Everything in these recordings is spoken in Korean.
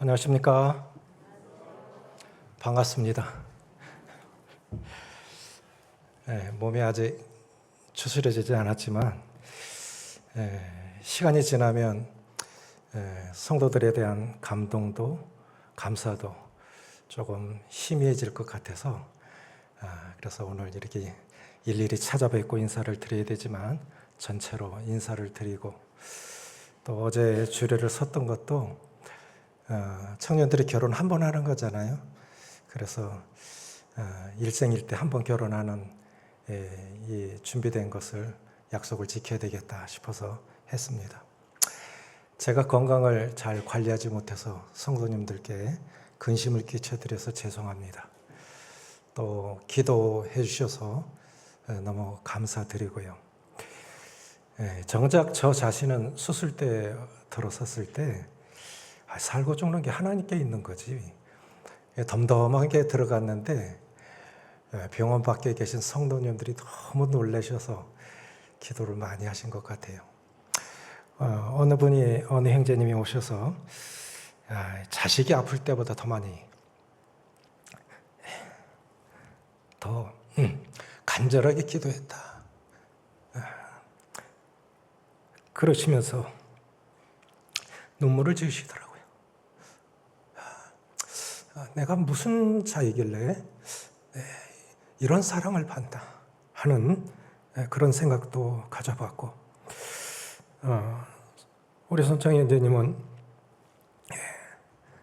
안녕하십니까? 반갑습니다. 몸이 아직 추스려지지 않았지만 시간이 지나면 성도들에 대한 감동도 감사도 조금 희미해질 것 같아서 그래서 오늘 이렇게 일일이 찾아뵙고 인사를 드려야 되지만 전체로 인사를 드리고 또 어제 주례를 섰던 것도 청년들이 결혼 한 번 하는 거잖아요. 그래서 일생일 때 한 번 결혼하는 이 준비된 것을 약속을 지켜야 되겠다 싶어서 했습니다. 제가 건강을 잘 관리하지 못해서 성도님들께 근심을 끼쳐드려서 죄송합니다. 또 기도해 주셔서 너무 감사드리고요. 정작 저 자신은 수술대에 들어섰을 때 살고 죽는 게 하나님께 있는 거지. 덤덤하게 들어갔는데 병원 밖에 계신 성도님들이 너무 놀라셔서 기도를 많이 하신 것 같아요. 어느 분이, 어느 형제님이 오셔서 자식이 아플 때보다 더 많이 더 간절하게 기도했다. 그러시면서 눈물을 지으시더라고요. 내가 무슨 자이길래 이런 사랑을 받나 하는 그런 생각도 가져봤고, 우리 손창희 형제님은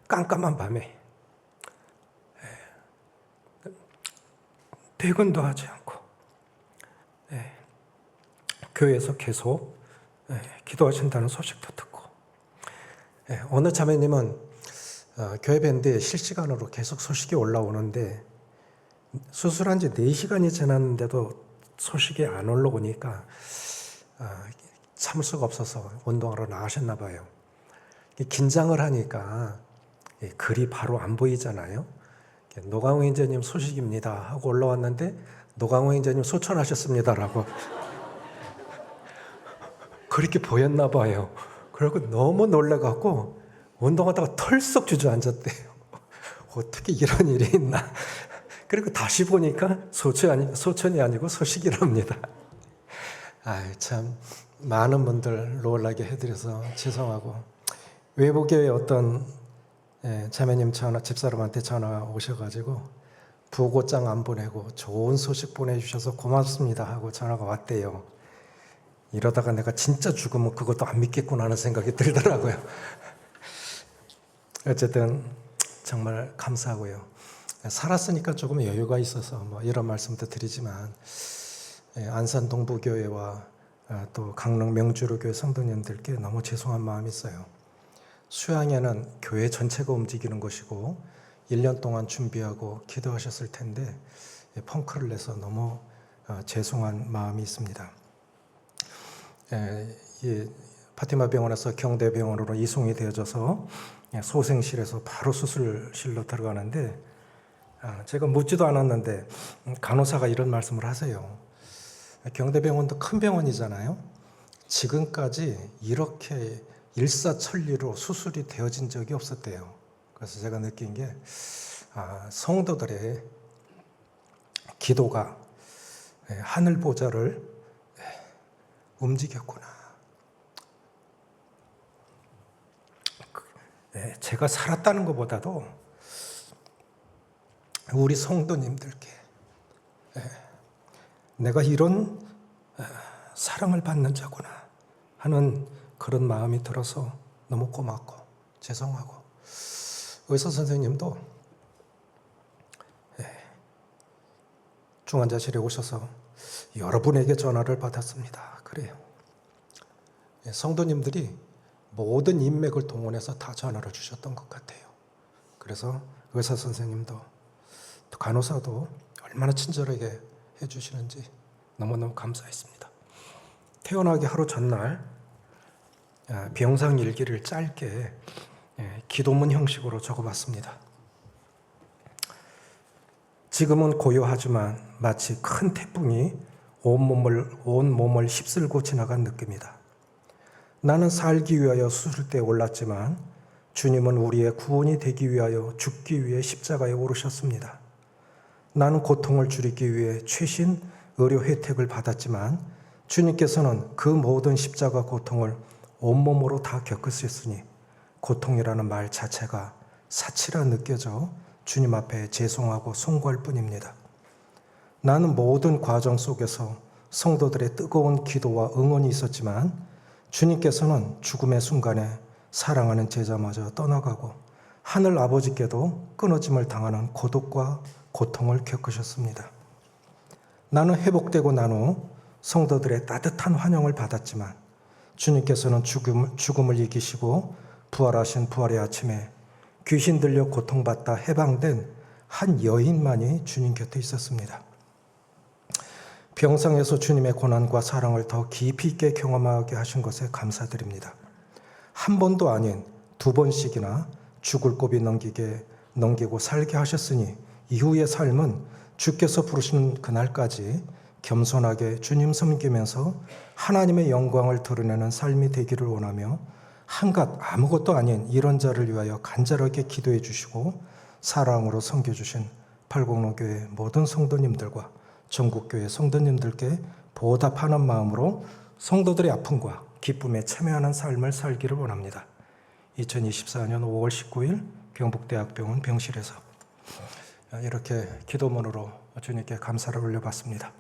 깜깜한 밤에 퇴근도 하지 않고 교회에서 계속 기도하신다는 소식도 듣고, 어느 자매님은 교회 밴드에 실시간으로 계속 소식이 올라오는데 수술한 지 4시간이 지났는데도 소식이 안 올라오니까 참을 수가 없어서 운동하러 나가셨나 봐요. 긴장을 하니까 글이 바로 안 보이잖아요. 노강호 형제님 소식입니다 하고 올라왔는데 노강호 형제님 소천하셨습니다라고 그렇게 보였나 봐요. 그리고 너무 놀라갖고 운동하다가 털썩 주저앉았대요. 어떻게 이런 일이 있나. 그리고 다시 보니까 소천이 아니고 소식이랍니다. 참 많은 분들 놀라게 해드려서 죄송하고, 외부교회 어떤 자매님 집사람한테 전화가 오셔가지고 부고장 안 보내고 좋은 소식 보내주셔서 고맙습니다 하고 전화가 왔대요. 이러다가 내가 진짜 죽으면 그것도 안 믿겠구나 하는 생각이 들더라고요. 어쨌든 정말 감사하고요. 살았으니까 조금 여유가 있어서 뭐 이런 말씀도 드리지만, 안산 동부교회와 또 강릉 명주로교회 성도님들께 너무 죄송한 마음이 있어요. 수양회는 교회 전체가 움직이는 것이고 1년 동안 준비하고 기도하셨을 텐데 펑크를 내서 너무 죄송한 마음이 있습니다. 파티마 병원에서 경대병원으로 이송이 되어져서 소생실에서 바로 수술실로 들어가는데, 제가 묻지도 않았는데 간호사가 이런 말씀을 하세요. 경대병원도 큰 병원이잖아요. 지금까지 이렇게 일사천리로 수술이 되어진 적이 없었대요. 그래서 제가 느낀 게 성도들의 기도가 하늘 보좌를 움직였구나. 제가 살았다는 것보다도 우리 성도님들께 내가 이런 사랑을 받는 자구나 하는 그런 마음이 들어서 너무 고맙고 죄송하고, 의사 선생님도 중환자실에 오셔서 여러분에게 전화를 받았습니다. 그래요. 성도님들이 모든 인맥을 동원해서 다 전화를 주셨던 것 같아요. 그래서 의사 선생님도 또 간호사도 얼마나 친절하게 해주시는지 너무너무 감사했습니다. 태어나기 하루 전날 병상 일기를 짧게 기도문 형식으로 적어봤습니다. 지금은 고요하지만 마치 큰 태풍이 온 몸을 휩쓸고 지나간 느낌이다. 나는 살기 위하여 수술대에 올랐지만 주님은 우리의 구원이 되기 위하여 죽기 위해 십자가에 오르셨습니다. 나는 고통을 줄이기 위해 최신 의료 혜택을 받았지만 주님께서는 그 모든 십자가 고통을 온몸으로 다 겪으셨으니 고통이라는 말 자체가 사치라 느껴져 주님 앞에 죄송하고 송구할 뿐입니다. 나는 모든 과정 속에서 성도들의 뜨거운 기도와 응원이 있었지만 주님께서는 죽음의 순간에 사랑하는 제자마저 떠나가고 하늘 아버지께도 끊어짐을 당하는 고독과 고통을 겪으셨습니다. 나는 회복되고 난 후 성도들의 따뜻한 환영을 받았지만 주님께서는 죽음을 이기시고 부활하신 부활의 아침에 귀신 들려 고통받다 해방된 한 여인만이 주님 곁에 있었습니다. 병상에서 주님의 고난과 사랑을 더 깊이 있게 경험하게 하신 것에 감사드립니다. 한 번도 아닌 두 번씩이나 죽을 고비 넘기고 살게 하셨으니 이후의 삶은 주께서 부르시는 그날까지 겸손하게 주님 섬기면서 하나님의 영광을 드러내는 삶이 되기를 원하며 한갓 아무것도 아닌 이런 자를 위하여 간절하게 기도해 주시고 사랑으로 섬겨주신 팔공로교회 모든 성도님들과 전국교회 성도님들께 보답하는 마음으로 성도들의 아픔과 기쁨에 참여하는 삶을 살기를 원합니다. 2024년 5월 19일 경북대학병원 병실에서 이렇게 기도문으로 주님께 감사를 올려봤습니다.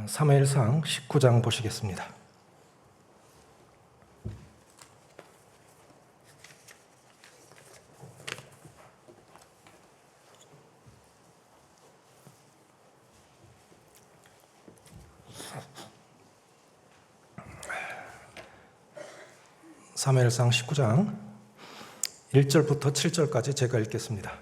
사무엘상 19장 보시겠습니다. 사무엘상 19장 1절부터 7절까지 제가 읽겠습니다.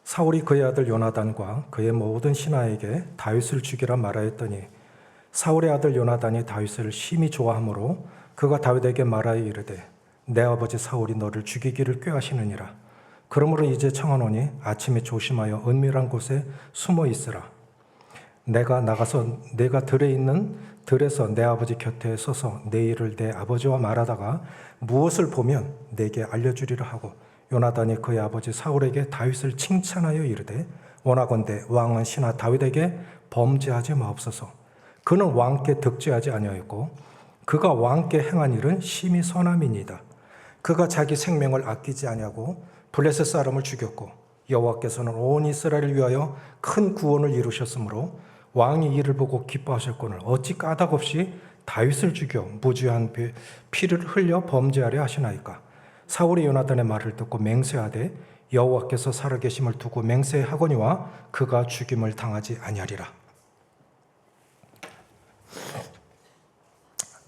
사울이 그의 아들 요나단과 그의 모든 신하에게 다윗을 죽이라 말하였더니 사울의 아들 요나단이 다윗을 심히 좋아하므로 그가 다윗에게 말하여 이르되 내 아버지 사울이 너를 죽이기를 꾀하시느니라. 그러므로 이제 청하노니 아침에 조심하여 은밀한 곳에 숨어 있으라. 내가 나가서 내가 들에서 내 아버지 곁에 서서 내 일을 내 아버지와 말하다가 무엇을 보면 내게 알려주리라 하고 요나단이 그의 아버지 사울에게 다윗을 칭찬하여 이르되 원하건대 왕은 신하 다윗에게 범죄하지 마옵소서. 그는 왕께 득죄하지 아니하였고 그가 왕께 행한 일은 심히 선함이니이다. 그가 자기 생명을 아끼지 아니하고 블레셋 사람을 죽였고 여호와께서는 온 이스라엘을 위하여 큰 구원을 이루셨으므로 왕이 이를 보고 기뻐하셨거늘 어찌 까닭없이 다윗을 죽여 무죄한 피를 흘려 범죄하려 하시나이까. 사울이 요나단의 말을 듣고 맹세하되 여호와께서 살아계심을 두고 맹세하거니와 그가 죽임을 당하지 아니하리라.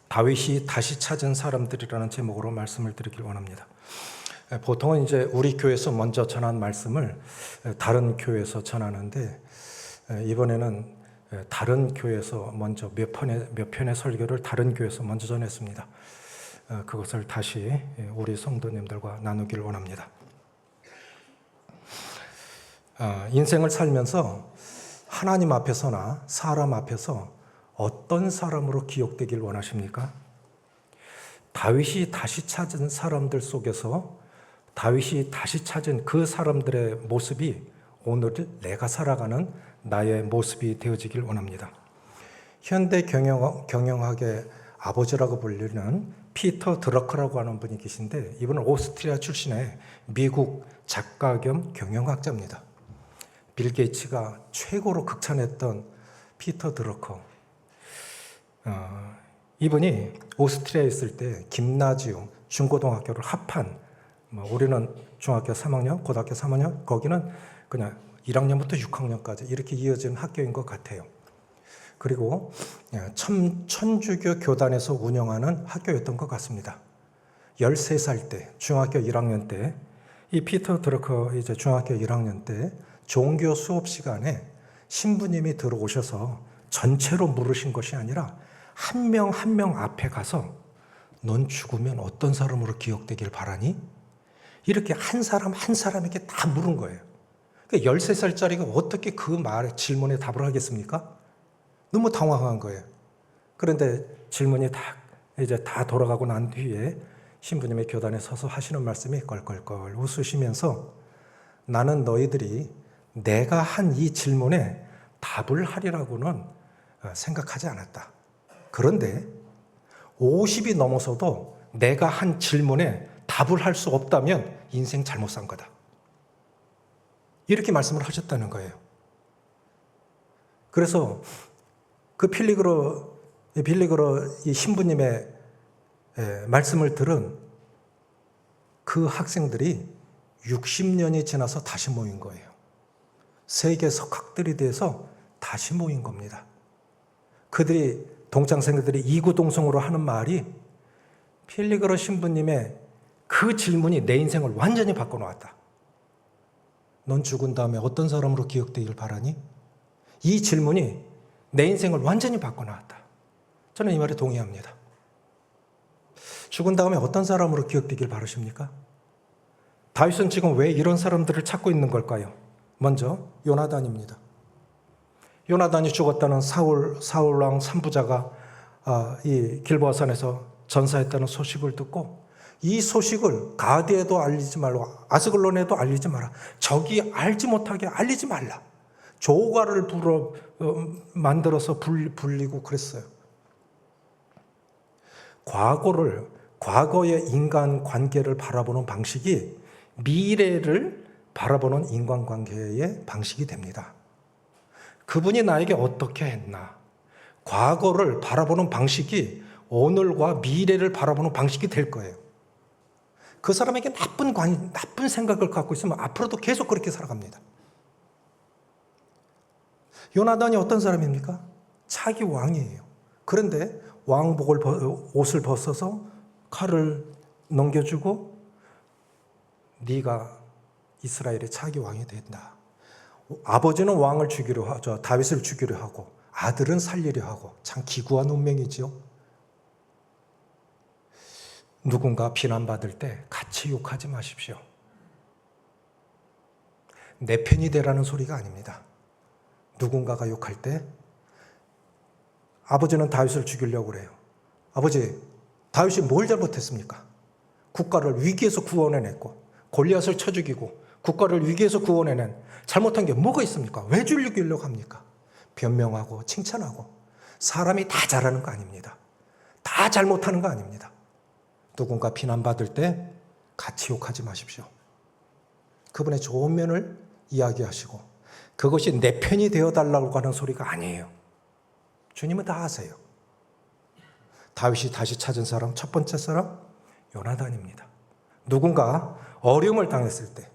다윗이 다시 찾은 사람들이라는 제목으로 말씀을 드리길 원합니다. 보통은 이제 우리 교회에서 먼저 전한 말씀을 다른 교회에서 전하는데 이번에는 다른 교회에서 먼저 몇 편의 설교를 다른 교회에서 먼저 전했습니다. 그것을 다시 우리 성도님들과 나누기를 원합니다. 인생을 살면서 하나님 앞에서나 사람 앞에서 어떤 사람으로 기억되길 원하십니까? 다윗이 다시 찾은 사람들 속에서 다윗이 다시 찾은 그 사람들의 모습이 오늘 내가 살아가는 나의 모습이 되어지길 원합니다. 현대 경영학의 아버지라고 불리는 피터 드러커라고 하는 분이 계신데 이분은 오스트리아 출신의 미국 작가 겸 경영학자입니다. 빌 게이츠가 최고로 극찬했던 피터 드러커. 이분이 오스트리아에 있을 때 김나지움 중고등학교를 합한 우리는 중학교 3학년, 고등학교 3학년, 거기는 그냥 1학년부터 6학년까지 이렇게 이어진 학교인 것 같아요. 그리고 천주교 교단에서 운영하는 학교였던 것 같습니다. 13살 때, 중학교 1학년 때, 이 피터 드러커 이제 중학교 1학년 때 종교 수업 시간에 신부님이 들어오셔서 전체로 물으신 것이 아니라 한 명 한 명 앞에 가서 넌 죽으면 어떤 사람으로 기억되길 바라니? 이렇게 한 사람 한 사람에게 다 물은 거예요. 13살짜리가 어떻게 그 말에 질문에 답을 하겠습니까? 너무 당황한 거예요. 그런데 질문이 딱 이제 다 돌아가고 난 뒤에 신부님의 교단에 서서 하시는 말씀이 껄껄껄 웃으시면서 나는 너희들이 내가 한 이 질문에 답을 하리라고는 생각하지 않았다. 그런데 50이 넘어서도 내가 한 질문에 답을 할 수 없다면 인생 잘못 산 거다. 이렇게 말씀을 하셨다는 거예요. 그래서 그 빌리그로 이 신부님의 말씀을 들은 그 학생들이 60년이 지나서 다시 모인 거예요. 세계 석학들이 돼서 다시 모인 겁니다. 그들이 동창생들이 이구동성으로 하는 말이 필리그로 신부님의 그 질문이 내 인생을 완전히 바꿔놓았다. 넌 죽은 다음에 어떤 사람으로 기억되길 바라니? 이 질문이 내 인생을 완전히 바꿔놓았다. 저는 이 말에 동의합니다. 죽은 다음에 어떤 사람으로 기억되길 바라십니까? 다윗은 지금 왜 이런 사람들을 찾고 있는 걸까요? 먼저 요나단입니다. 요나단이 죽었다는 사울 왕 산부자가 이 길보아산에서 전사했다는 소식을 듣고 이 소식을 가드에도 알리지 말고 아스글론에도 알리지 마라. 적이 알지 못하게 알리지 말라. 조가를 만들어서 불리고 그랬어요. 과거의 인간 관계를 바라보는 방식이 미래를 바라보는 인간관계의 방식이 됩니다. 그분이 나에게 어떻게 했나? 과거를 바라보는 방식이 오늘과 미래를 바라보는 방식이 될 거예요. 그 사람에게 나쁜 생각을 갖고 있으면 앞으로도 계속 그렇게 살아갑니다. 요나단이 어떤 사람입니까? 차기 왕이에요. 그런데 옷을 벗어서 칼을 넘겨주고 네가 이스라엘의 차기 왕이 된다. 아버지는 왕을 죽이려 하죠. 다윗을 죽이려 하고 아들은 살리려 하고 참 기구한 운명이지요. 누군가 비난받을 때 같이 욕하지 마십시오. 내 편이 되라는 소리가 아닙니다. 누군가가 욕할 때 아버지는 다윗을 죽이려고 그래요. 아버지, 다윗이 뭘 잘못했습니까? 국가를 위기에서 구원해냈고 골리앗을 쳐 죽이고 국가를 위기에서 구원해낸 잘못한 게 뭐가 있습니까? 왜 죽이려고 합니까? 변명하고 칭찬하고 사람이 다 잘하는 거 아닙니다. 다 잘못하는 거 아닙니다. 누군가 비난받을 때 같이 욕하지 마십시오. 그분의 좋은 면을 이야기하시고 그것이 내 편이 되어달라고 하는 소리가 아니에요. 주님은 다 아세요. 다윗이 다시 찾은 사람, 첫 번째 사람 요나단입니다. 누군가 어려움을 당했을 때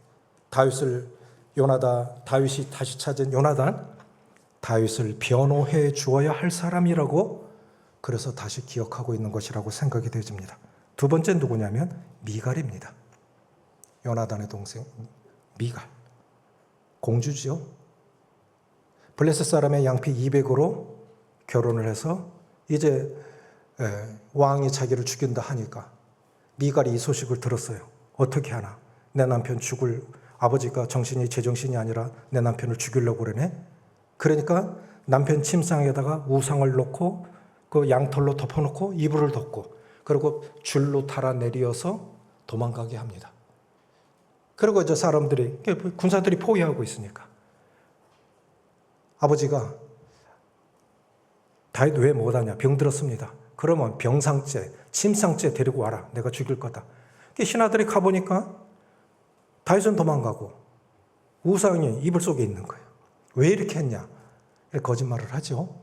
다윗이 다시 찾은 요나단, 다윗을 변호해 주어야 할 사람이라고 그래서 다시 기억하고 있는 것이라고 생각이 되어집니다. 두 번째 누구냐면 미갈입니다. 요나단의 동생 미갈. 공주지요. 블레셋 사람의 양피 200으로 결혼을 해서 이제 왕이 자기를 죽인다 하니까 미갈이 이 소식을 들었어요. 어떻게 하나? 내 남편 아버지가 제정신이 아니라 내 남편을 죽이려고 그러네. 그러니까 남편 침상에다가 우상을 놓고 그 양털로 덮어놓고 이불을 덮고 그리고 줄로 달아 내려서 도망가게 합니다. 그리고 이제 군사들이 포위하고 있으니까 아버지가 다윗 왜 못하냐? 병들었습니다. 그러면 병상째, 침상째 데리고 와라. 내가 죽일 거다. 신하들이 가보니까 다윗은 도망가고 우상이 이불 속에 있는 거예요. 왜 이렇게 했냐? 거짓말을 하죠.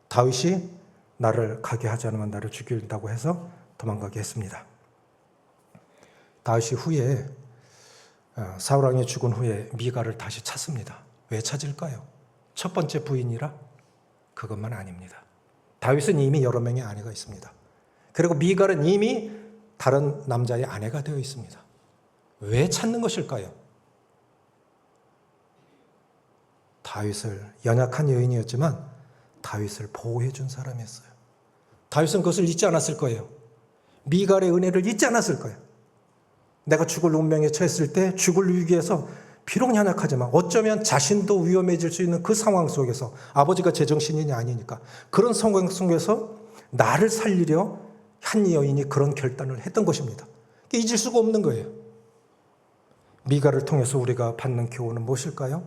다윗이 나를 가게 하지 않으면 나를 죽인다고 해서 도망가게 했습니다. 다윗이 후에 사울 왕이 죽은 후에 미갈을 다시 찾습니다. 왜 찾을까요? 첫 번째 부인이라? 그것만 아닙니다. 다윗은 이미 여러 명의 아내가 있습니다. 그리고 미갈은 이미 다른 남자의 아내가 되어 있습니다. 왜 찾는 것일까요? 다윗을 연약한 여인이었지만 다윗을 보호해 준 사람이었어요. 다윗은 그것을 잊지 않았을 거예요. 미갈의 은혜를 잊지 않았을 거예요. 내가 죽을 운명에 처했을 때 죽을 위기에서 비록 연약하지만 어쩌면 자신도 위험해질 수 있는 그 상황 속에서 아버지가 제정신이 아니니까 그런 상황 속에서 나를 살리려 한 여인이 그런 결단을 했던 것입니다. 잊을 수가 없는 거예요. 미가를 통해서 우리가 받는 교훈은 무엇일까요?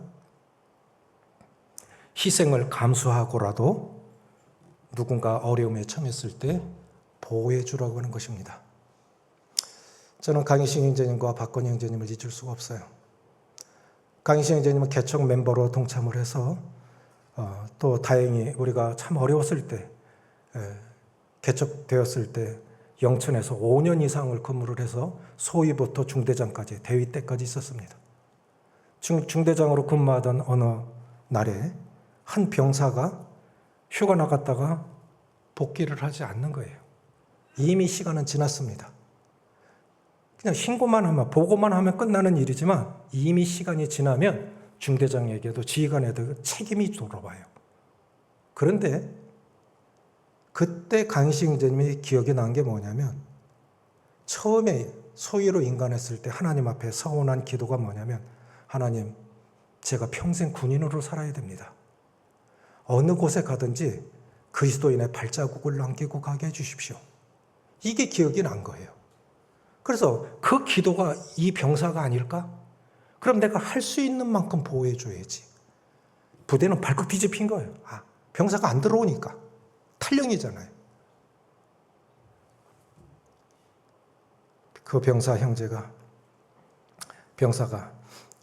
희생을 감수하고라도 누군가 어려움에 처했을 때 보호해 주라고 하는 것입니다. 저는 강희식 형제님과 박건희 형제님을 잊을 수가 없어요. 강희식 형제님은 개척 멤버로 동참을 해서 또 다행히 우리가 참 어려웠을 때 개척되었을 때 영천에서 5년 이상을 근무를 해서 소위부터 중대장까지 대위 때까지 있었습니다. 중대장으로 근무하던 어느 날에 한 병사가 휴가 나갔다가 복귀를 하지 않는 거예요. 이미 시간은 지났습니다. 그냥 신고만 하면, 보고만 하면 끝나는 일이지만 이미 시간이 지나면 중대장에게도 지휘관에도 책임이 돌아와요. 그런데 그때 강희식 형제님이 기억이 난 게 뭐냐면, 처음에 소위로 인간했을 때 하나님 앞에 서원한 기도가 뭐냐면, 하나님, 제가 평생 군인으로 살아야 됩니다. 어느 곳에 가든지 그리스도인의 발자국을 남기고 가게 해주십시오. 이게 기억이 난 거예요. 그래서 그 기도가 이 병사가 아닐까? 그럼 내가 할 수 있는 만큼 보호해 줘야지. 부대는 발칵 뒤집힌 거예요. 병사가 안 들어오니까. 탈령이잖아요. 그 병사가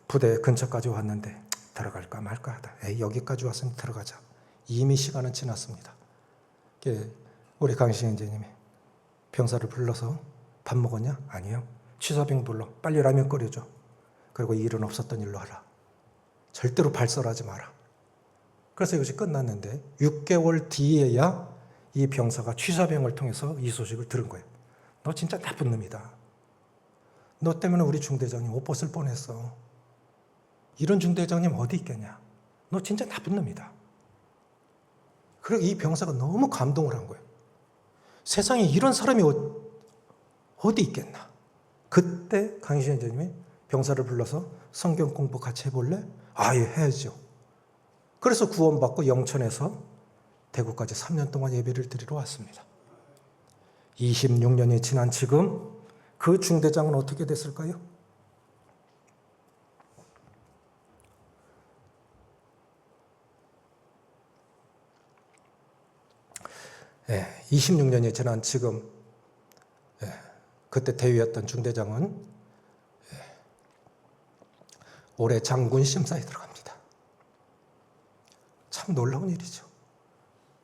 부대 근처까지 왔는데 들어갈까 말까 하다. 여기까지 왔으니 들어가자. 이미 시간은 지났습니다. 우리 강희식 형제님이 병사를 불러서 밥 먹었냐? 아니요. 취사병 불러. 빨리 라면 끓여줘. 그리고 일은 없었던 일로 하라. 절대로 발설하지 마라. 그래서 이것이 끝났는데 6개월 뒤에야 이 병사가 취사병을 통해서 이 소식을 들은 거예요. 너 진짜 나쁜 놈이다. 너 때문에 우리 중대장님 옷 벗을 뻔했어. 이런 중대장님 어디 있겠냐. 너 진짜 나쁜 놈이다. 그리고 이 병사가 너무 감동을 한 거예요. 세상에 이런 사람이 어디 있겠나. 그때 강희식 형제님이 병사를 불러서 성경 공부 같이 해볼래? 해야죠. 그래서 구원받고 영천에서 대구까지 3년 동안 예배를 드리러 왔습니다. 26년이 지난 지금 그 중대장은 어떻게 됐을까요? 26년이 지난 지금 그때 대위였던 중대장은 올해 장군 심사에 들어갑니다. 참 놀라운 일이죠.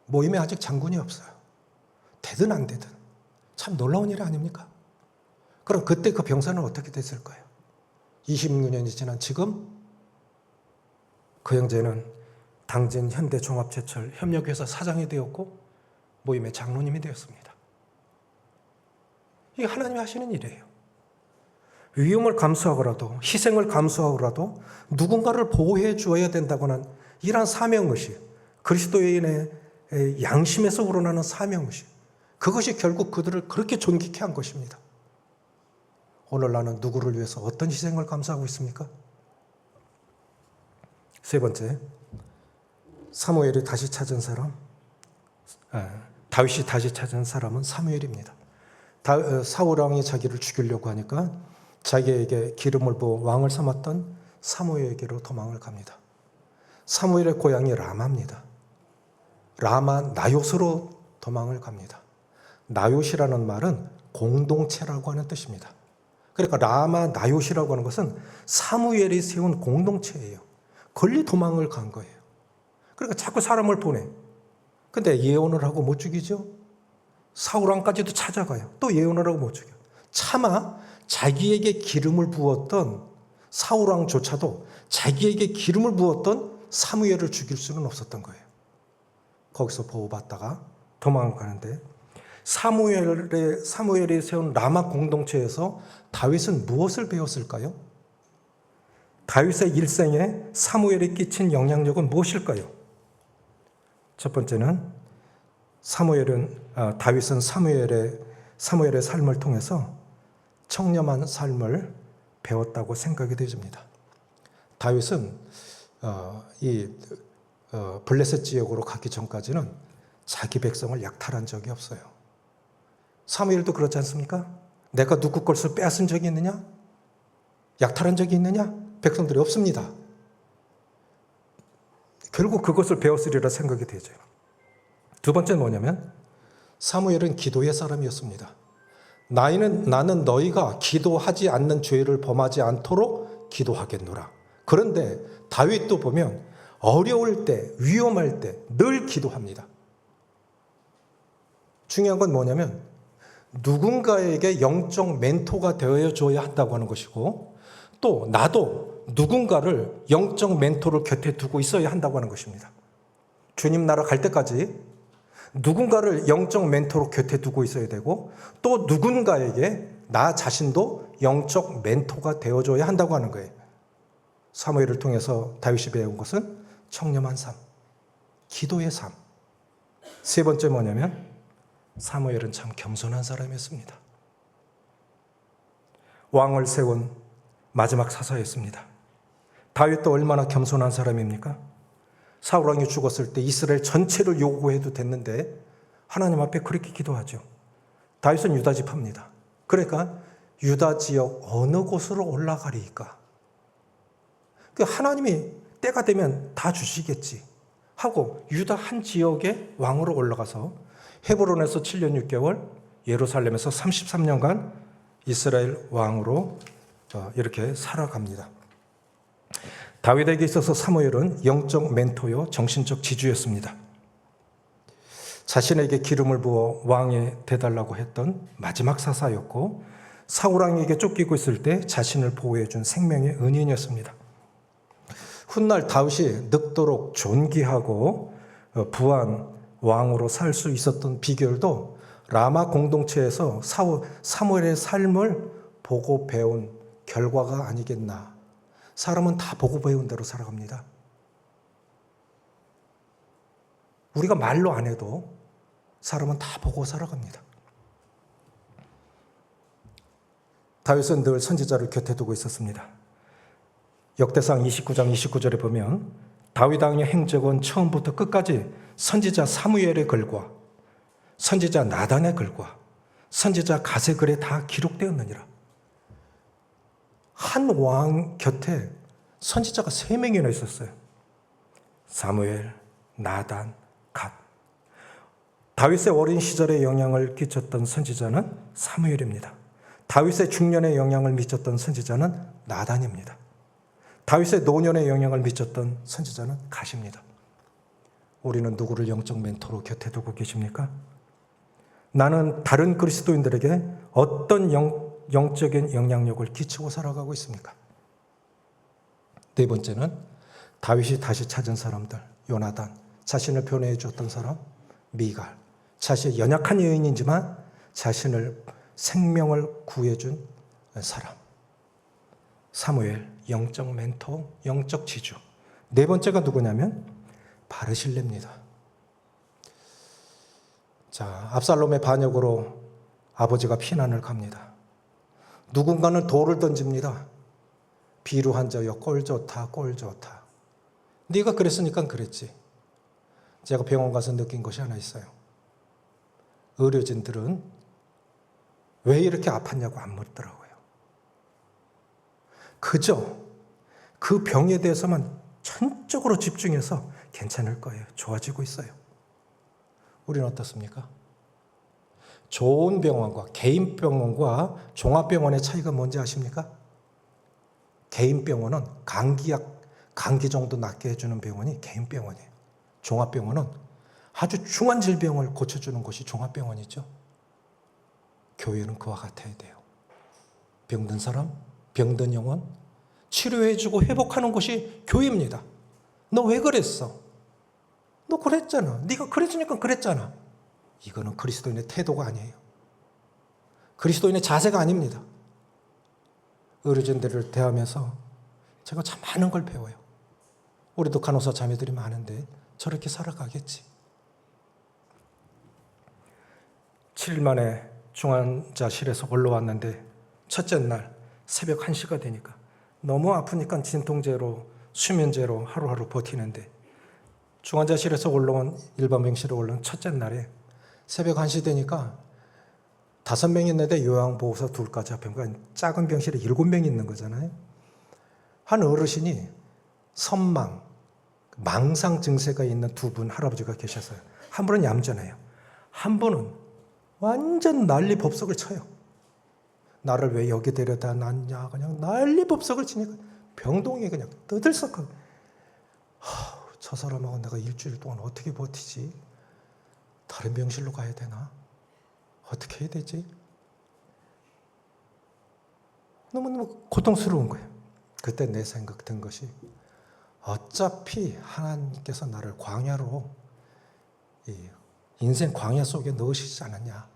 모임에 아직 장군이 없어요. 되든 안 되든 참 놀라운 일 아닙니까? 그럼 그때 그 병사는 어떻게 됐을까요? 26년이 지난 지금 그 형제는 당진 현대종합제철 협력회사 사장이 되었고 모임의 장로님이 되었습니다. 이게 하나님이 하시는 일이에요. 위험을 감수하고라도 희생을 감수하고라도 누군가를 보호해 주어야 된다고는 이러한 사명의식, 그리스도인의 양심에서 우러나는 사명의식, 그것이 결국 그들을 그렇게 존귀케 한 것입니다. 오늘 나는 누구를 위해서 어떤 희생을 감수하고 있습니까? 세 번째, 사무엘이 다시 찾은 사람, 다윗이 다시 찾은 사람은 사무엘입니다. 사울 왕이 자기를 죽이려고 하니까 자기에게 기름을 부어 왕을 삼았던 사무엘에게로 도망을 갑니다. 사무엘의 고향이 라마입니다. 라마 나요스로 도망을 갑니다. 나요시라는 말은 공동체라고 하는 뜻입니다. 그러니까 라마 나요시라고 하는 것은 사무엘이 세운 공동체예요. 걸리 도망을 간 거예요. 그러니까 자꾸 사람을 보내. 근데 예언을 하고 못 죽이죠. 사울왕까지도 찾아가요. 또 예언을 하고 못 죽여. 차마 자기에게 기름을 부었던 사울왕조차도 자기에게 기름을 부었던 사무엘을 죽일 수는 없었던 거예요. 거기서 보호받다가 도망을 가는데 사무엘이 세운 라마 공동체에서 다윗은 무엇을 배웠을까요? 다윗의 일생에 사무엘이 끼친 영향력은 무엇일까요? 첫 번째는 다윗은 사무엘의 삶을 통해서 청렴한 삶을 배웠다고 생각이 되집니다. 다윗은 블레셋 지역으로 가기 전까지는 자기 백성을 약탈한 적이 없어요. 사무엘도 그렇지 않습니까? 내가 누구 것을 빼앗은 적이 있느냐? 약탈한 적이 있느냐? 백성들이 없습니다. 결국 그것을 배웠으리라 생각이 되죠. 두 번째는 뭐냐면 사무엘은 기도의 사람이었습니다. 나는 너희가 기도하지 않는 죄를 범하지 않도록 기도하겠노라. 그런데 다윗도 보면 어려울 때, 위험할 때 늘 기도합니다. 중요한 건 뭐냐면 누군가에게 영적 멘토가 되어줘야 한다고 하는 것이고, 또 나도 누군가를 영적 멘토를 곁에 두고 있어야 한다고 하는 것입니다. 주님 나라 갈 때까지 누군가를 영적 멘토로 곁에 두고 있어야 되고, 또 누군가에게 나 자신도 영적 멘토가 되어줘야 한다고 하는 거예요. 사무엘을 통해서 다윗이 배운 것은 청렴한 삶, 기도의 삶. 세 번째 뭐냐면 사무엘은 참 겸손한 사람이었습니다. 왕을 세운 마지막 사사였습니다. 다윗도 얼마나 겸손한 사람입니까? 사울 왕이 죽었을 때 이스라엘 전체를 요구해도 됐는데 하나님 앞에 그렇게 기도하죠. 다윗은 유다 지파입니다. 그러니까 유다 지역 어느 곳으로 올라가리까? 하나님이 때가 되면 다 주시겠지 하고 유다 한 지역의 왕으로 올라가서 헤브론에서 7년 6개월, 예루살렘에서 33년간 이스라엘 왕으로 이렇게 살아갑니다. 다윗에게 있어서 사무엘은 영적 멘토요 정신적 지주였습니다. 자신에게 기름을 부어 왕이 되달라고 했던 마지막 사사였고, 사울 왕에게 쫓기고 있을 때 자신을 보호해 준 생명의 은인이었습니다. 훗날 다윗이 늙도록 존귀하고 부한 왕으로 살 수 있었던 비결도 라마 공동체에서 사무엘의 삶을 보고 배운 결과가 아니겠나. 사람은 다 보고 배운 대로 살아갑니다. 우리가 말로 안 해도 사람은 다 보고 살아갑니다. 다윗은 늘 선지자를 곁에 두고 있었습니다. 역대상 29장 29절에 보면 다윗 왕의 행적은 처음부터 끝까지 선지자 사무엘의 글과 선지자 나단의 글과 선지자 갓의 글에 다 기록되었느니라. 한 왕 곁에 선지자가 3명이나 있었어요. 사무엘, 나단, 갓. 다윗의 어린 시절에 영향을 끼쳤던 선지자는 사무엘입니다. 다윗의 중년에 영향을 미쳤던 선지자는 나단입니다. 다윗의 노년에 영향을 미쳤던 선지자는 갓입니다. 우리는 누구를 영적 멘토로 곁에 두고 계십니까? 나는 다른 그리스도인들에게 어떤 영적인 영향력을 끼치고 살아가고 있습니까? 네 번째는 다윗이 다시 찾은 사람들, 요나단, 자신을 변호해 주었던 사람, 미갈, 자신의 연약한 여인이지만 자신을 생명을 구해준 사람, 사무엘, 영적 멘토, 영적 지주. 네 번째가 누구냐면 바르실레입니다. 자, 압살롬의 반역으로 아버지가 피난을 갑니다. 누군가는 돌을 던집니다. 비루한 자여 꼴 좋다, 꼴 좋다. 네가 그랬으니까 그랬지. 제가 병원 가서 느낀 것이 하나 있어요. 의료진들은 왜 이렇게 아팠냐고 안 묻더라고요. 그저 그 병에 대해서만 전적으로 집중해서 괜찮을 거예요. 좋아지고 있어요. 우리는 어떻습니까? 좋은 병원과 개인 병원과 종합병원의 차이가 뭔지 아십니까? 개인 병원은 감기 정도 낫게 해주는 병원이 개인 병원이에요. 종합병원은 아주 중한 질병을 고쳐주는 곳이 종합병원이죠. 교회는 그와 같아야 돼요. 병든 사람, 병든 영혼 치료해주고 회복하는 곳이 교회입니다. 너 왜 그랬어? 너 그랬잖아. 네가 그랬으니까 그랬잖아. 이거는 그리스도인의 태도가 아니에요. 그리스도인의 자세가 아닙니다. 의료진들을 대하면서 제가 참 많은 걸 배워요. 우리도 간호사 자매들이 많은데 저렇게 살아가겠지. 7일 만에 중환자실에서 올라왔는데 첫째 날 새벽 1시가 되니까 너무 아프니까 진통제로 수면제로 하루하루 버티는데 중환자실에서 올라온 일반 병실에 올라온 첫째 날에 새벽 1시 되니까 5명 있는데 요양보호사 둘까지 합하면 작은 병실에 7명 있는 거잖아요. 한 어르신이 선망, 망상 증세가 있는 2분 할아버지가 계셨어요. 한 분은 얌전해요. 한 분은 완전 난리 법석을 쳐요. 나를 왜 여기 데려다 놨냐, 그냥 난리 법석을 치니까 병동이 그냥 떠들썩하고, 저 사람하고 내가 일주일 동안 어떻게 버티지? 다른 병실로 가야 되나? 어떻게 해야 되지? 너무너무 고통스러운 거예요. 그때 내 생각 든 것이, 어차피 하나님께서 나를 광야로, 인생 광야 속에 넣으시지 않았냐.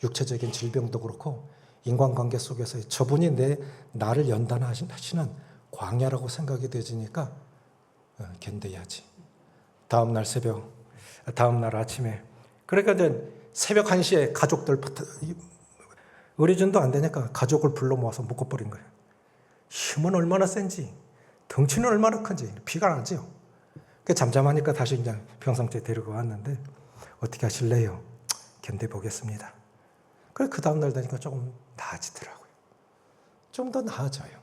육체적인 질병도 그렇고 인간관계 속에서 저분이 나를 연단하시는 광야라고 생각이 되지니까 견뎌야지. 다음날 아침에, 그러니까 이제 새벽 1시에 가족들, 의료진도 안 되니까 가족을 불러 모아서 묶어버린 거예요. 힘은 얼마나 센지, 덩치는 얼마나 큰지 피가 나죠. 잠잠하니까 다시 그냥 병상째 데리고 왔는데, 어떻게 하실래요? 견뎌보겠습니다. 그래서 그 다음날 되니까 조금 나아지더라고요. 좀 더 나아져요.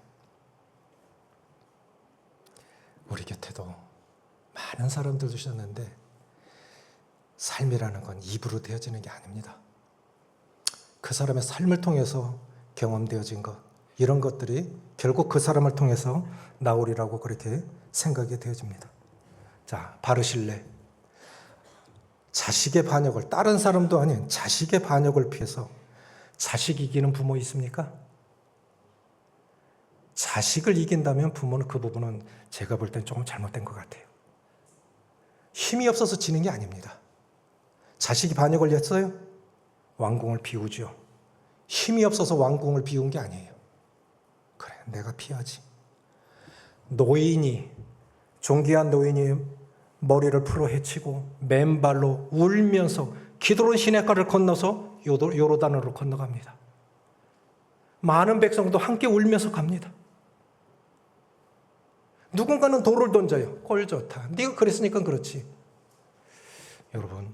우리 곁에도 많은 사람들 두셨는데, 삶이라는 건 입으로 되어지는 게 아닙니다. 그 사람의 삶을 통해서 경험되어진 것, 이런 것들이 결국 그 사람을 통해서 나오리라고 그렇게 생각이 되어집니다. 자, 바르실레. 자식의 반역을, 다른 사람도 아닌 자식의 반역을 피해서 자식 이기는 부모 있습니까? 자식을 이긴다면 부모는 그 부분은 제가 볼 땐 조금 잘못된 것 같아요. 힘이 없어서 지는 게 아닙니다. 자식이 반역을 했어요? 왕궁을 비우죠. 힘이 없어서 왕궁을 비운 게 아니에요. 그래, 내가 피하지. 노인이, 존귀한 노인이 머리를 풀어 헤치고 맨발로 울면서 기드론 시냇가를 건너서 요르단으로 건너갑니다. 많은 백성도 함께 울면서 갑니다. 누군가는 돌을 던져요. 꼴 좋다. 네가 그랬으니까 그렇지. 여러분,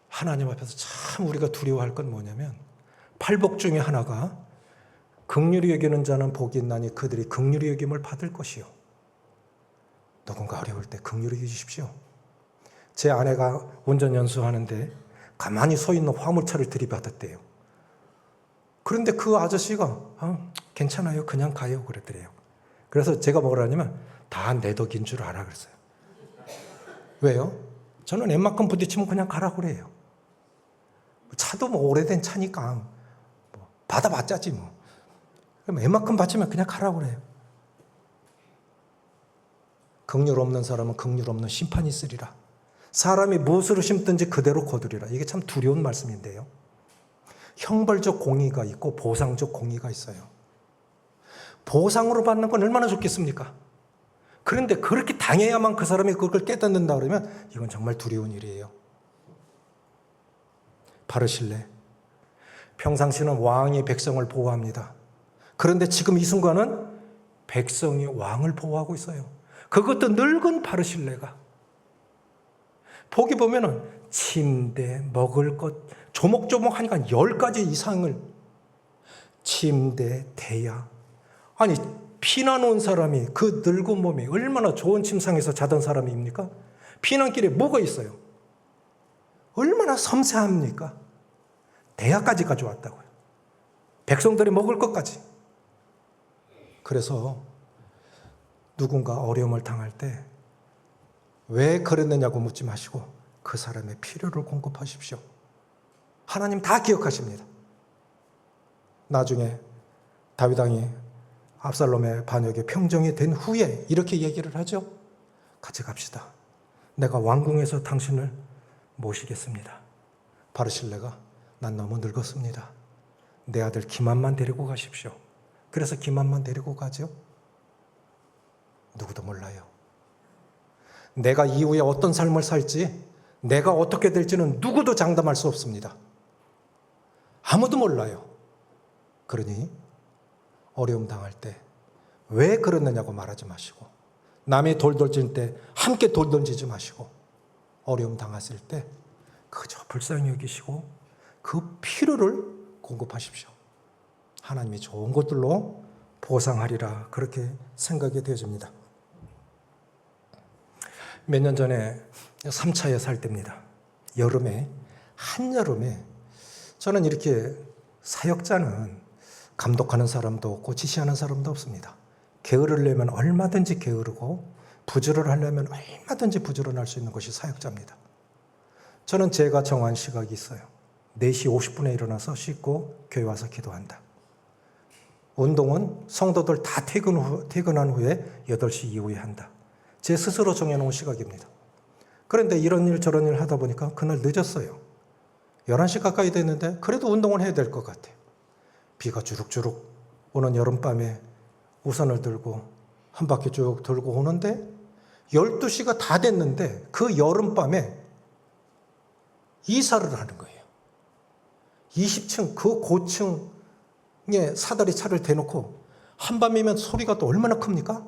하나님 앞에서 참 우리가 두려워할 건 뭐냐면, 팔복 중에 하나가 긍휼히 여기는 자는 복이 있나니 그들이 긍휼히 여김을 받을 것이요. 누군가 어려울 때 긍휼히 여기십시오. 제 아내가 운전 연수하는데 가만히 서 있는 화물차를 들이받았대요. 그런데 그 아저씨가 괜찮아요, 그냥 가요 그랬더래요. 그래서 제가 뭐라냐면, 다 내 덕인 줄 알아 그랬어요. 왜요? 저는 웬만큼 부딪히면 그냥 가라고 그래요. 차도 뭐 오래된 차니까 받아봤자지 뭐. 그럼 웬만큼 받치면 그냥 가라고 그래요. 긍휼 없는 사람은 긍휼 없는 심판이 있으리라. 사람이 무엇으로 심든지 그대로 거두리라. 이게 참 두려운 말씀인데요. 형벌적 공의가 있고 보상적 공의가 있어요. 보상으로 받는 건 얼마나 좋겠습니까? 그런데 그렇게 당해야만 그 사람이 그걸 깨닫는다 그러면 이건 정말 두려운 일이에요. 바르실레. 평상시는 왕이 백성을 보호합니다. 그런데 지금 이 순간은 백성이 왕을 보호하고 있어요. 그것도 늙은 바르실레가. 보기 보면은 침대, 먹을 것, 조목조목 하니까 10가지 이상을, 침대, 대야. 아니, 피난 온 사람이, 그 늙은 몸이 얼마나 좋은 침상에서 자던 사람입니까? 피난길에 뭐가 있어요? 얼마나 섬세합니까? 대야까지 가져왔다고요. 백성들이 먹을 것까지. 그래서 누군가 어려움을 당할 때 왜 그랬느냐고 묻지 마시고 그 사람의 필요를 공급하십시오. 하나님 다 기억하십니다. 나중에 다윗 왕이 압살롬의 반역에 평정이 된 후에 이렇게 얘기를 하죠. 같이 갑시다. 내가 왕궁에서 당신을 모시겠습니다. 바르실레가 난 너무 늙었습니다. 내 아들 기만만 데리고 가십시오. 그래서 기만만 데리고 가죠. 누구도 몰라요. 내가 이후에 어떤 삶을 살지, 내가 어떻게 될지는 누구도 장담할 수 없습니다. 아무도 몰라요. 그러니 어려움 당할 때 왜 그러느냐고 말하지 마시고, 남이 돌 던질 때 함께 돌 던지지 마시고, 어려움 당했을 때 그저 불쌍히 여기시고 그 필요를 공급하십시오. 하나님이 좋은 것들로 보상하리라 그렇게 생각이 되어집니다. 몇 년 전에 3차에 살 때입니다. 여름에, 한여름에 저는 이렇게 사역자는 감독하는 사람도 없고 지시하는 사람도 없습니다. 게으르려면 얼마든지 게으르고 부지런하려면 얼마든지 부지런할 수 있는 것이 사역자입니다. 저는 제가 정한 시각이 있어요. 4시 50분에 일어나서 씻고 교회 와서 기도한다. 운동은 성도들 다 퇴근한 후에 8시 이후에 한다. 제 스스로 정해놓은 시각입니다. 그런데 이런 일 저런 일 하다 보니까 그날 늦었어요. 11시 가까이 됐는데 그래도 운동을 해야 될 것 같아요. 비가 주룩주룩 오는 여름밤에 우산을 들고 한 바퀴 쭉 돌고 오는데 12시가 다 됐는데 그 여름밤에 이사를 하는 거예요. 20층 그 고층에 사다리 차를 대놓고 한밤이면 소리가 또 얼마나 큽니까?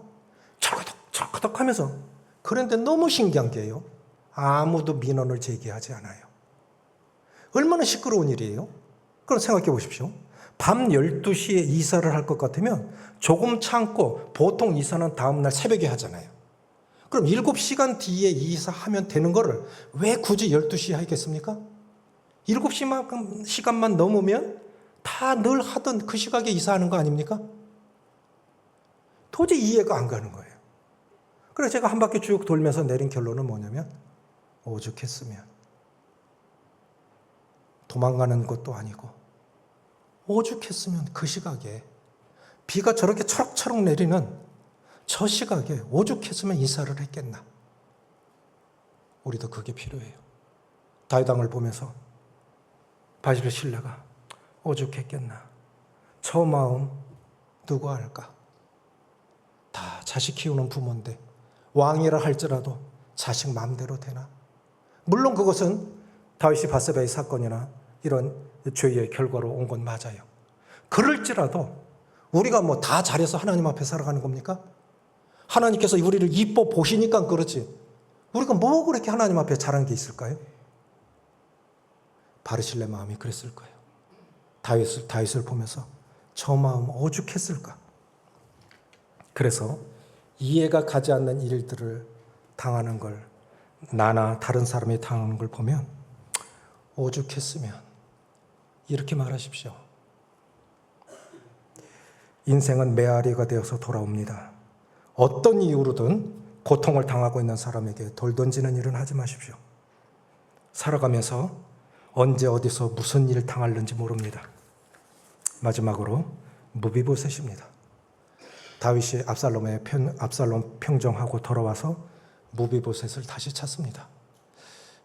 철커덕 하면서. 그런데 너무 신기한 게요. 아무도 민원을 제기하지 않아요. 얼마나 시끄러운 일이에요? 그럼 생각해 보십시오. 밤 12시에 이사를 할 것 같으면 조금 참고 보통 이사는 다음날 새벽에 하잖아요. 그럼 7시간 뒤에 이사하면 되는 거를 왜 굳이 12시에 하겠습니까? 7시만큼 시간만 넘으면 다 늘 하던 그 시각에 이사하는 거 아닙니까? 도저히 이해가 안 가는 거예요. 그래서 제가 한 바퀴 쭉 돌면서 내린 결론은 뭐냐면 오죽했으면 도망가는 것도 아니고 오죽했으면 그 시각에 비가 저렇게 초록초록 내리는 저 시각에 오죽했으면 이사를 했겠나. 우리도 그게 필요해요. 다윗 왕을 보면서 바실의 신뢰가 오죽했겠나. 저 마음 누가 알까. 다 자식 키우는 부모인데 왕이라 할지라도 자식 마음대로 되나. 물론 그것은 다윗이 밧세바의 사건이나 이런 죄의 결과로 온 건 맞아요. 그럴지라도 우리가 뭐 다 잘해서 하나님 앞에 살아가는 겁니까? 하나님께서 우리를 이뻐 보시니까 그렇지. 우리가 뭐 그렇게 하나님 앞에 잘한 게 있을까요? 바르실레 마음이 그랬을 거예요. 다윗을 보면서 저 마음 오죽했을까. 그래서 이해가 가지 않는 일들을 당하는 걸 나나 다른 사람이 당하는 걸 보면 오죽했으면 이렇게 말하십시오. 인생은 메아리가 되어서 돌아옵니다. 어떤 이유로든 고통을 당하고 있는 사람에게 돌 던지는 일은 하지 마십시오. 살아가면서 언제 어디서 무슨 일을 당할는지 모릅니다. 마지막으로 무비보셋입니다. 다윗이 압살롬 평정하고 돌아와서 무비보셋을 다시 찾습니다.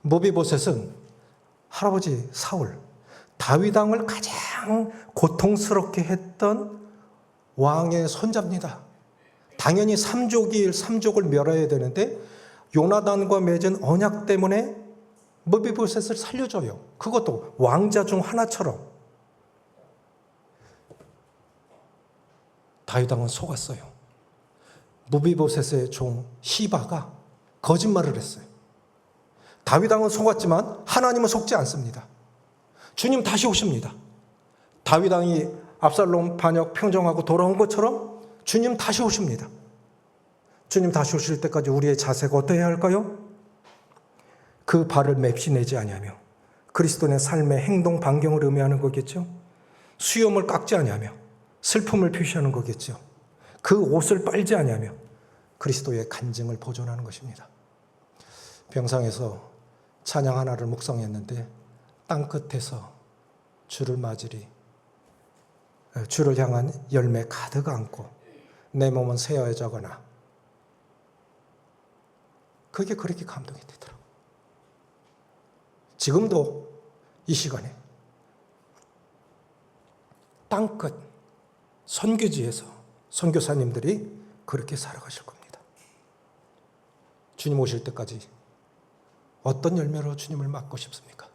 무비보셋은 할아버지 사울, 다윗 왕을 가장 고통스럽게 했던 왕의 손자입니다. 당연히 삼족을 멸해야 되는데 요나단과 맺은 언약 때문에 무비보셋을 살려줘요. 그것도 왕자 중 하나처럼. 다윗 왕은 속았어요. 무비보셋의 종 시바가 거짓말을 했어요. 다윗 왕은 속았지만 하나님은 속지 않습니다. 주님 다시 오십니다. 다윗 왕이 압살롬 반역 평정하고 돌아온 것처럼 주님 다시 오십니다. 주님 다시 오실 때까지 우리의 자세가 어떠해야 할까요? 그 발을 맵시내지 아니하며 그리스도의 삶의 행동 반경을 의미하는 거겠죠. 수염을 깎지 아니하며 슬픔을 표시하는 거겠죠. 그 옷을 빨지 아니하며 그리스도의 간증을 보존하는 것입니다. 병상에서 찬양 하나를 묵상했는데 땅끝에서 주를 맞으리 주를 향한 열매 가득 안고 내 몸은 새어져거나 그게 그렇게 감동이 되더라고요. 지금도 이 시간에 땅끝 선교지에서 선교사님들이 그렇게 살아가실 겁니다. 주님 오실 때까지 어떤 열매로 주님을 맞고 싶습니까?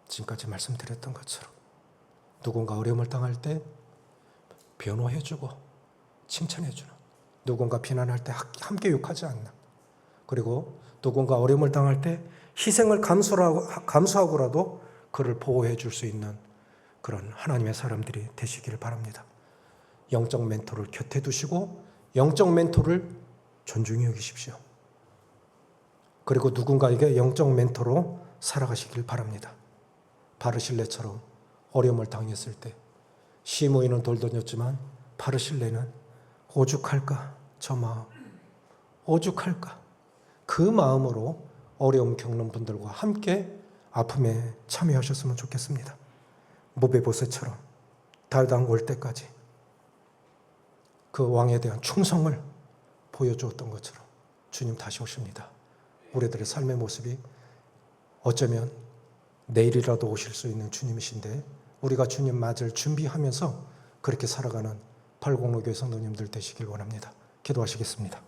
지금까지 말씀드렸던 것처럼 누군가 어려움을 당할 때 변호해주고 칭찬해주는, 누군가 비난할 때 함께 욕하지 않는, 그리고 누군가 어려움을 당할 때 희생을 감수하고라도 그를 보호해 줄 수 있는 그런 하나님의 사람들이 되시기를 바랍니다. 영적 멘토를 곁에 두시고 영적 멘토를 존중히 여기십시오. 그리고 누군가에게 영적 멘토로 살아가시길 바랍니다. 바르실레처럼 어려움을 당했을 때 시므이는 돌던졌지만 바르실레는 오죽할까 저 마음, 오죽할까 그 마음으로 어려움 겪는 분들과 함께 아픔에 참여하셨으면 좋겠습니다. 무베보셋처럼 달당 올 때까지 그 왕에 대한 충성을 보여주었던 것처럼 주님 다시 오십니다. 우리들의 삶의 모습이 어쩌면 내일이라도 오실 수 있는 주님이신데 우리가 주님 맞을 준비하면서 그렇게 살아가는 팔공로교회 성도님들 되시길 원합니다. 기도하시겠습니다.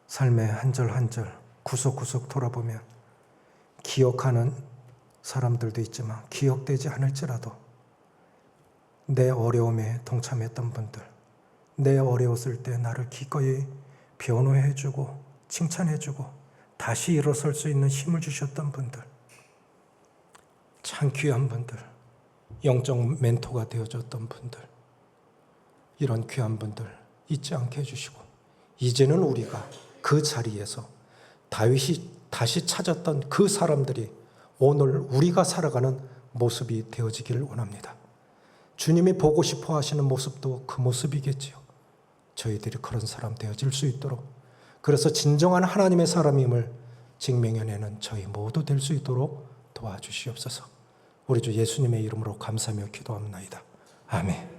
삶의 한 절 한 절 구석구석 돌아보면 기억하는 사람들도 있지만 기억되지 않을지라도 내 어려움에 동참했던 분들, 내 어려웠을 때 나를 기꺼이 변호해주고 칭찬해주고 다시 일어설 수 있는 힘을 주셨던 분들, 참 귀한 분들, 영적 멘토가 되어줬던 분들, 이런 귀한 분들 잊지 않게 해주시고 이제는 우리가 그 자리에서 다윗이 다시 찾았던 그 사람들이 오늘 우리가 살아가는 모습이 되어지기를 원합니다. 주님이 보고 싶어 하시는 모습도 그 모습이겠지요. 저희들이 그런 사람 되어질 수 있도록, 그래서 진정한 하나님의 사람임을 증명해내는 저희 모두 될 수 있도록 도와주시옵소서. 우리 주 예수님의 이름으로 감사하며 기도합나이다. 아멘.